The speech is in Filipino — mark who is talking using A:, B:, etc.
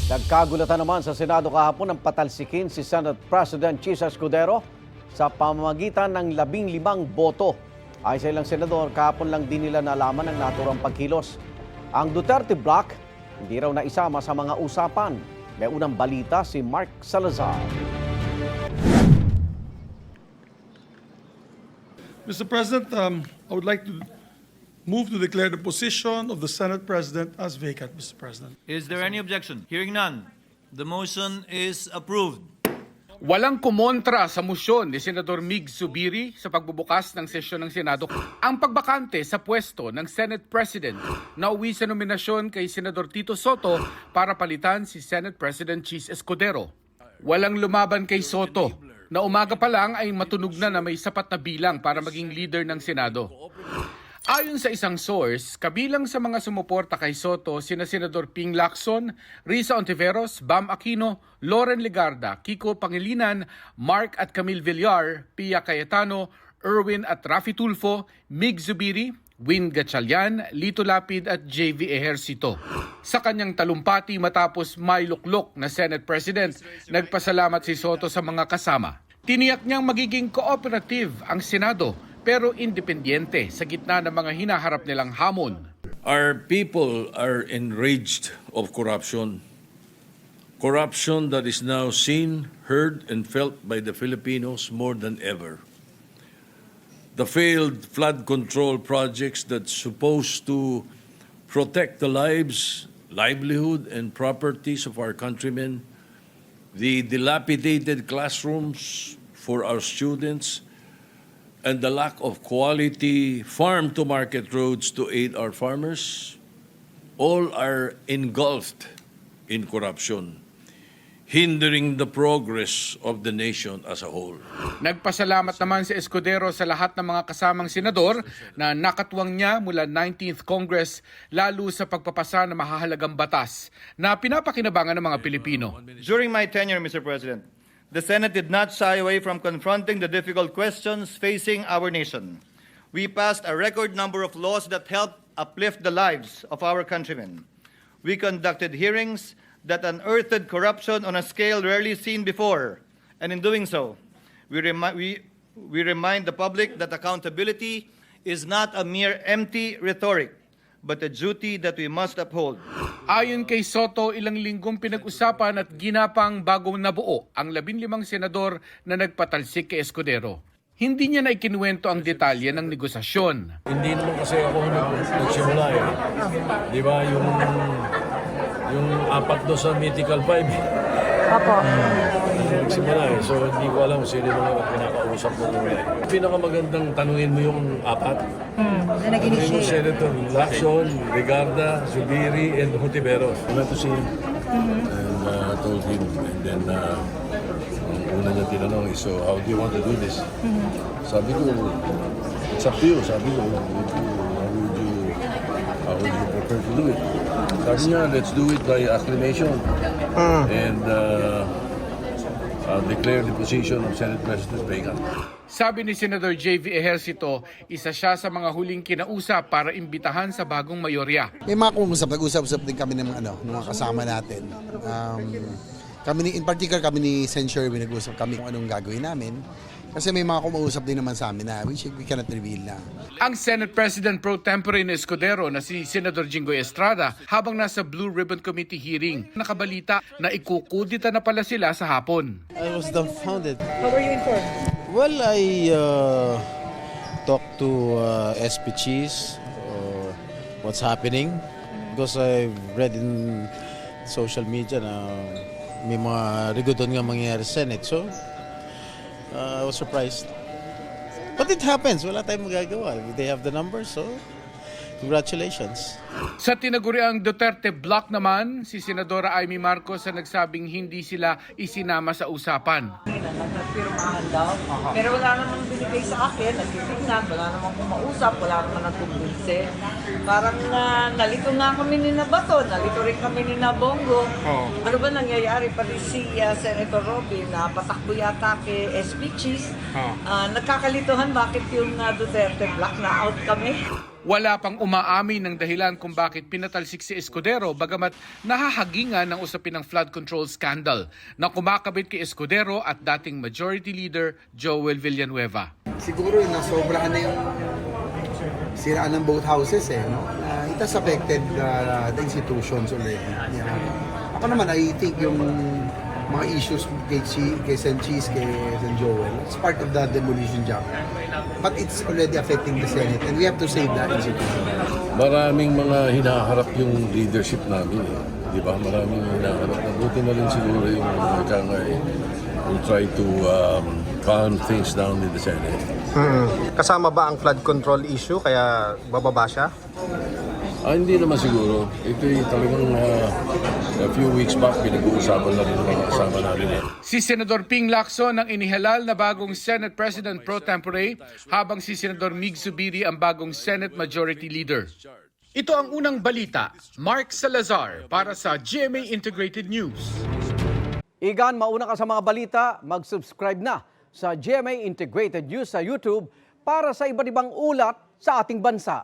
A: Nagkagulatan naman sa Senado kahapon ng patalsikin si Senate President Chis Escudero sa pamamagitan ng 15 boto. Ayon sa ilang senador, kahapon lang din nila nalaman ang naturang pagkilos. Ang Duterte Block hindi raw naisama sa mga usapan. May unang balita si Mark Salazar.
B: Mr. President, I would like to move to declare the position of the Senate President as vacant, Mr. President.
C: Is there any objection? Hearing none, the motion is approved.
D: Walang kumontra sa motion ni Senador Mig Zubiri sa pagbubukas ng sesyon ng Senado. Ang pagbakante sa pwesto ng Senate President nauwi sa nominasyon kay Senador Tito Soto para palitan si Senate President Chis Escudero. Walang lumaban kay Soto na umaga pa lang ay matunog na may sapat na bilang para maging leader ng Senado. Ayon sa isang source, kabilang sa mga sumuporta kay Soto sina Senador Ping Lacson, Risa Ontiveros, Bam Aquino, Loren Legarda, Kiko Pangilinan, Mark at Camille Villar, Pia Cayetano, Erwin at Rafi Tulfo, Mig Zubiri, Win Gatchalian, Lito Lapid at JV Ejercito. Sa kanyang talumpati matapos may luklok na Senate President, nagpasalamat si Soto sa mga kasama. Tiniyak niyang magiging cooperative ang Senado pero independyente sa gitna ng mga hinaharap nilang hamon.
E: Our people are enraged of corruption. Corruption that is now seen, heard, and felt by the Filipinos more than ever. The failed flood control projects that's supposed to protect the lives, livelihood, and properties of our countrymen, the dilapidated classrooms for our students, and the lack of quality farm-to-market roads to aid our farmers, all are engulfed in corruption, hindering the progress of the nation as a whole.
D: Nagpasalamat naman si Escudero sa lahat ng mga kasamang senador na nakatwang niya mula 19th Congress lalo sa pagpapasa ng mahahalagang batas na pinapakinabangan ng mga Pilipino.
F: During my tenure, Mr. President, the Senate did not shy away from confronting the difficult questions facing our nation. We passed a record number of laws that helped uplift the lives of our countrymen. We conducted hearings that unearthed corruption on a scale rarely seen before. And in doing so, we remind the public that accountability is not a mere empty rhetoric, but a duty that we must uphold.
D: Ayon kay Soto, ilang linggong pinag-usapan at ginapang bagong nabuo ang 15 senador na nagpatalsik kay Escudero. Hindi niya na ikinuwento ang detalye ng negosasyon.
G: Hindi naman kasi ako nagsimula eh. Di ba yung apat do sa Mythical 5 eh.
H: Apo.
G: Nagsimula eh. So hindi ko alam sino mga pinakausap mo muna eh. Pinakamagandang tanungin mo yung apat.
H: Na nag-initiate.
G: Yung Senator Lacson, Legarda, Zubiri, and Hontiveros. I went to see him and told him, and then ang una niya tinanong is, so how do you want to do this? Sabi ko, it's up to you. Sabi ko, how would you prefer to do it? Sabi niya, let's do it by acclamation and declare the position of Senate President vacant.
D: Sabi ni Senador JV Ejercito, isa siya sa mga huling kinausap para imbitahan sa bagong mayorya.
I: May mga nag-usap din kami ng mga kasama natin. In particular kami ni Sen. Sherwin, nag-usap kami kung anong gagawin namin. Kasi may mga kumausap din naman sa amin na we cannot reveal na.
D: Ang Senate President pro tempore ni Escudero na si Senador Jinggoy Estrada habang nasa Blue Ribbon Committee hearing, nakabalita na ikukudita na pala sila sa hapon.
J: I was dumbfounded.
H: How were you informed?
J: Well, I talked to SP Cheese what's happening because I've read in social media na may mga rigodon nga mangyayari sa Senate. So, I was surprised. But it happens. Wala tayong magagawa. They have the numbers, so congratulations.
D: Sa tinaguriang Duterte Block naman, si Senadora Amy Marcos ang nagsabing hindi sila isinama sa usapan.
H: Nagpirmahan daw. Pero wala namang binigay sa akin. Nagtitignan. Wala namang kumausap. Wala namang nagkumbinse. Parang nalito nga kami ni Nabato. Nalito rin kami ni Nabongo. Ano ba nangyayari? Pati si Senator Robin na patakbo yata kay SP Cheese. Nagkakalituhan bakit yung Duterte Block na out kami.
D: Wala pang umaamin ng dahilan kung bakit pinatalsik si Escudero bagamat nahahagingan ng usapin ng flood control scandal na kumakabit kay Escudero at dating Majority Leader Joel Villanueva.
I: Siguro nasobrahan na yung siraan ng both houses no? It has affected the institutions already. Yeah. Ako naman, I think yung mga issues kay Sen. Cheese, kay Sen. Joel, it's part of the demolition job. But it's already affecting the Senate and we have to save that institution.
G: Maraming mga hinaharap yung leadership namin. Di ba? Maraming hinaharap. Nabuti na rin siguro yung we'll try to calm things down in the Senate.
K: Kasama ba ang flood control issue kaya bababa siya?
G: Hindi naman siguro. Ito'y talagang a few weeks back pinag-uusapan na rin ng mga kasama natin.
D: Si Senador Ping Lacson ang inihalal na bagong Senate President pro tempore habang si Senador Mig Zubiri ang bagong Senate Majority Leader. Ito ang unang balita. Mark Salazar para sa GMA Integrated News.
A: Igan, mauna ka sa mga balita, mag-subscribe na sa GMA Integrated News sa YouTube para sa iba't ibang ulat sa ating bansa.